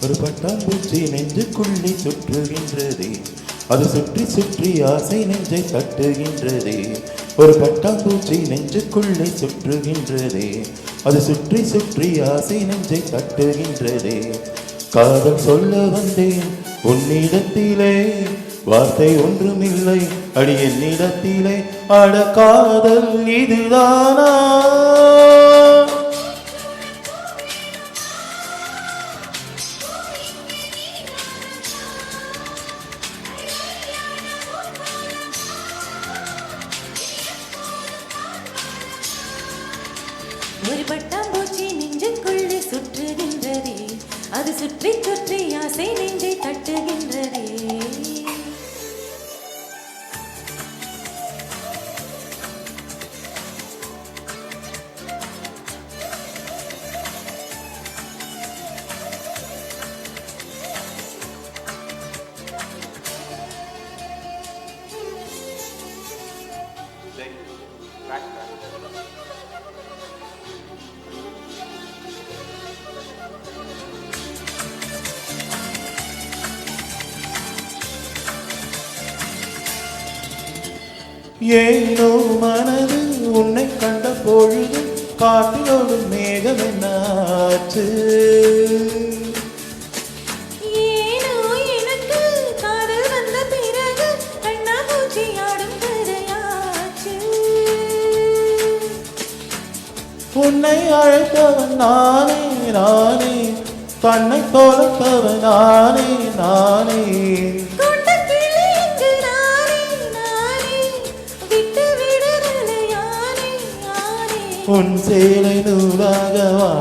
ஒரு பட்டாம்பூச்சி நெஞ்சுக்குள்ளே சுற்றுகின்றதே, அது சுற்றி சுற்றி ஆசை நெஞ்சை தட்டுகின்றதே. ஒரு பட்டாம்பூச்சி நெஞ்சுக்குள்ளே சுற்றுகின்றதே, அது சுற்றி சுற்றி ஆசை நெஞ்சை தட்டுகின்றதே. காதல் சொல்ல வந்தேன் உன்னிடத்திலே, வார்த்தை ஒன்றுமில்லை அடி என்னிடத்திலே. அட காதல் இதுதானா? ஒரு பட்டாம்பூச்சி நெஞ்சுக்குள்ளே சுற்றுகின்றதே, அது சுற்றி சுற்றி ஆசை நெஞ்சை தட்டுகின்றதே. ஏனோ மனது உன்னை கண்ட பொழுது காட்டிலோடு மேகம் என்னாச்சு? ஏனோ எனக்கு காதல் வந்த பிறகு கண்ணாமூச்சி ஆடும் கதையாச்சு. உன்னை அழைத்தவன் நானே நானே, தன்னை தோலத்தவன் நானே நானே. உன் சேலை நூலாகவா,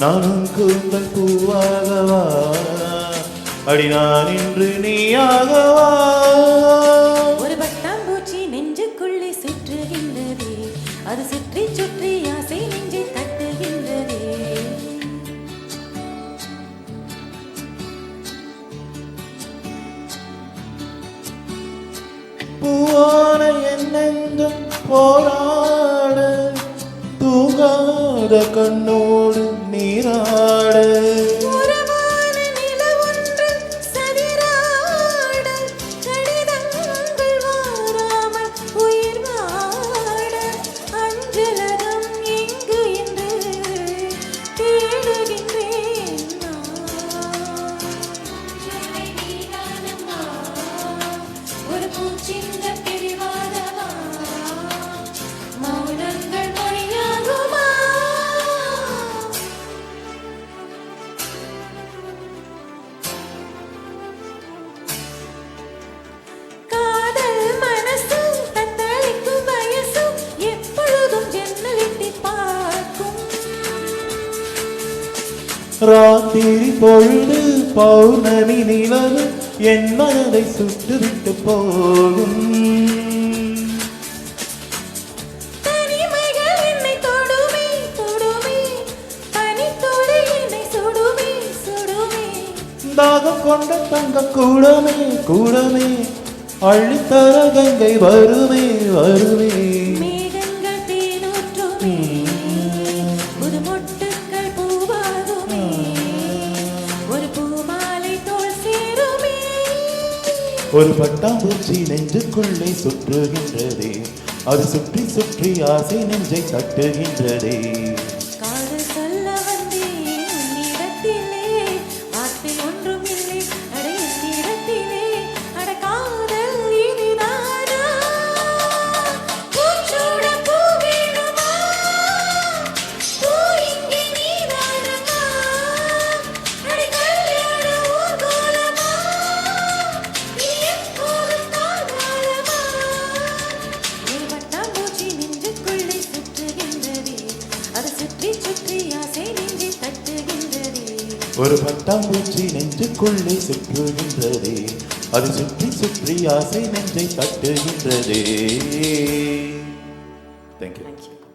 நானும் கூந்தல் பூவாகவா, அடி நான் இன்று நீயாகவா? ஒரு பட்டாம்பூச்சி நெஞ்சுக்குள்ளே சுற்றுகின்றதே, அது சுற்றி சுற்றி ஆசை நெஞ்சை தட்டுகின்றதே. பூவான என் நெஞ்சம் போராட, தூங்காத கண்ணோடு நீராட. உறவான நிலவொன்று சதிராட, கடிதங்கள் வாராமல் உயிர் வாட. அஞ்சலகம் எங்கு என்று தேடுகின்றேன் நான். ஒரு பூச்சிந்த பிரிவாதமா, மௌனங்கள் மொழியாகுமா? காதல் மனசு தத்தளிக்கும் வயசு எப்பொழுதும் ஜன்னலிட்டு பார்க்கும். ராத்திரி பொழுது பௌர்ணமி நிலவு என் மனதை சுட்டுவிட்டு போகும். தனிமைகள் என்னை தொடுமே தொடுமே, பனித்துளி என்னை சுடுமே சுடுமே. தாகம் கொண்ட தங்க கூடமே கூடமே, அள்ளித்தர கங்கை வருமே வருமே. மேகங்கள் தேனூற்றுமே, புது மொட்டுக்கள் பூவாகுமே, ஒரு பூமாலை தோள் சேருமே. ஒரு பட்டாம்பூச்சி நெஞ்சுக்குள்ளே சுற்றுகின்றதே, அது சுற்றி சுற்றி ஆசை நெஞ்சை தட்டுகின்றதே. காதல் சொல்ல வந்தேன் உன்னிடத்திலே, வார்த்தை ஒன்றும் இல்லை அட என்னிடத்திலே. அட காதல் இதுதானா? பூச்சூட பூ வேணுமா? பூ இங்கே நீதானம்மா? அட கல்யாண ஊர்கோலமா? நீ எப்போதும் தாழ்வாளமா? ஒரு பட்டாம்பூச்சி நெஞ்சுக்குள்ளே சுற்றுகின்றதே, அது சுற்றி சுற்றி ஆசை நெஞ்சை தட்டுகின்றதே. ஒரு பட்டாம்பூச்சி நெஞ்சுக்குள்ளே சுற்றுகின்றதே, அது சுற்றி சுற்றி ஆசை நெஞ்சை தட்டுகின்றதே. தேங்க்யூ. தேங்க்யூ.